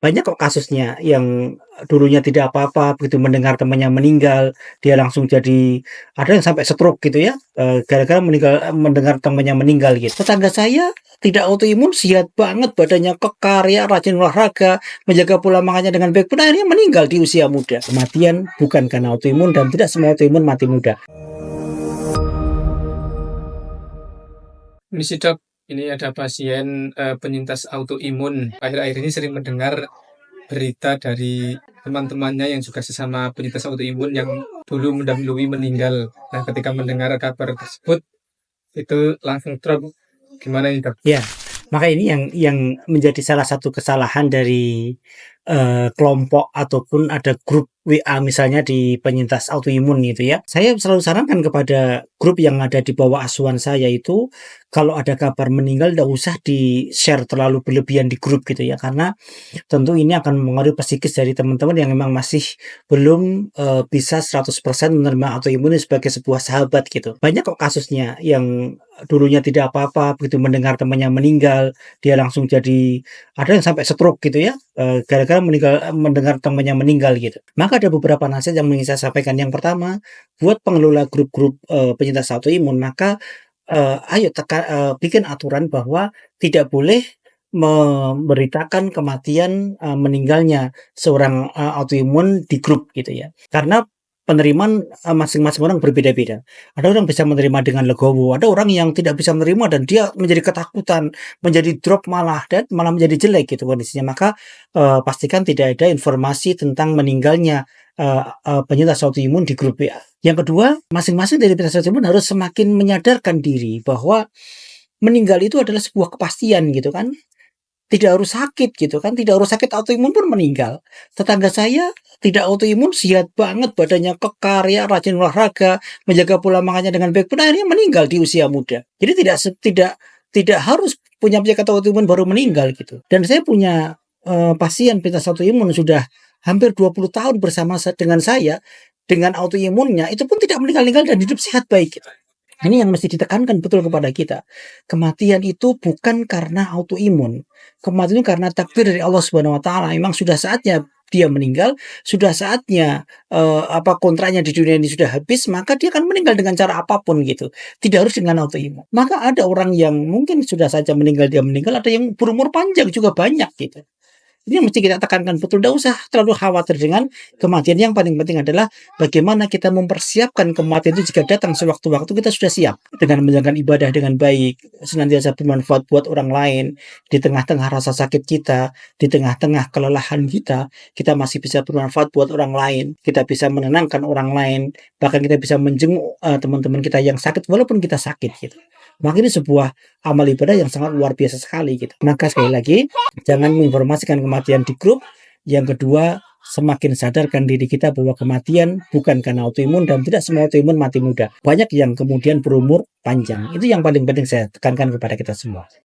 Banyak kok kasusnya yang dulunya tidak apa-apa, begitu mendengar temannya meninggal, dia langsung jadi ada yang sampai stroke gitu ya, gara-gara mendengar temannya meninggal gitu. Tetangga saya tidak autoimun, sehat banget, badannya kekar ya, rajin olahraga, menjaga pola makannya dengan baik pun akhirnya meninggal di usia muda. Kematian bukan karena autoimun dan tidak semua autoimun mati muda. Ini sih Dok, ini ada pasien penyintas autoimun. Akhir-akhir ini sering mendengar berita dari teman-temannya yang juga sesama penyintas autoimun yang dulu mendahului meninggal. Nah, ketika mendengar kabar tersebut, itu langsung drop. Gimana ini Dok? Ya, maka ini yang menjadi salah satu kesalahan dari, kelompok ataupun ada grup WA misalnya di penyintas autoimun gitu ya. Saya selalu sarankan kepada grup yang ada di bawah asuhan saya itu, kalau ada kabar meninggal nggak usah di-share terlalu berlebihan di grup gitu ya, karena tentu ini akan mengaruhi psikis dari teman-teman yang memang masih belum, bisa 100% menerima autoimun sebagai sebuah sahabat gitu. Banyak kok kasusnya yang dulunya tidak apa-apa, begitu mendengar temannya meninggal, dia langsung jadi ada yang sampai stroke gitu ya, gara-gara mendengar temannya meninggal gitu. Maka ada beberapa nasihat yang ingin saya sampaikan. Yang pertama, buat pengelola grup-grup, penyintas autoimun, maka, ayo bikin aturan bahwa tidak boleh memberitakan kematian, meninggalnya seorang, autoimun di grup gitu ya. Karena penerimaan, masing-masing orang berbeda-beda. Ada orang bisa menerima dengan legowo, ada orang yang tidak bisa menerima dan dia menjadi ketakutan, menjadi drop malah dan malah menjadi jelek gitu kondisinya. Maka, pastikan tidak ada informasi tentang meninggalnya, penyintas autoimun di grup WA. Yang kedua, masing-masing dari penyintas autoimun harus semakin menyadarkan diri bahwa meninggal itu adalah sebuah kepastian gitu kan. Tidak harus sakit gitu kan, tidak harus sakit autoimun pun meninggal. Tetangga saya tidak autoimun, sehat banget, badannya kekar ya, rajin olahraga, menjaga pola makannya dengan baik pun akhirnya meninggal di usia muda. Jadi tidak harus punya penyakit autoimun baru meninggal gitu. Dan saya punya, pasien penyintas autoimun sudah hampir 20 tahun bersama dengan saya, dengan autoimunnya, itu pun tidak meninggal-ninggal dan hidup sehat baik gitu. Ini yang mesti ditekankan betul kepada kita. Kematian itu bukan karena autoimun. Kematian itu karena takdir dari Allah Subhanahu wa taala. Memang sudah saatnya dia meninggal, sudah saatnya kontraknya di dunia ini sudah habis, maka dia akan meninggal dengan cara apapun gitu. Tidak harus dengan autoimun. Maka ada orang yang mungkin sudah saja meninggal dia meninggal, ada yang berumur panjang juga banyak gitu. Ini yang mesti kita tekankan betul, tidak usah terlalu khawatir dengan kematian. Yang paling penting adalah bagaimana kita mempersiapkan kematian itu jika datang sewaktu-waktu kita sudah siap dengan menjalankan ibadah dengan baik, senantiasa bermanfaat buat orang lain, di tengah-tengah rasa sakit kita, di tengah-tengah kelelahan kita masih bisa bermanfaat buat orang lain, kita bisa menenangkan orang lain, bahkan kita bisa menjenguk teman-teman kita yang sakit walaupun kita sakit gitu. Maka ini sebuah amal ibadah yang sangat luar biasa sekali gitu. Maka sekali lagi, jangan menginformasikan kematian di grup. Yang kedua, semakin sadarkan diri kita bahwa kematian bukan karena autoimun dan tidak semua autoimun mati muda. Banyak yang kemudian berumur panjang. Itu yang paling penting saya tekankan kepada kita semua.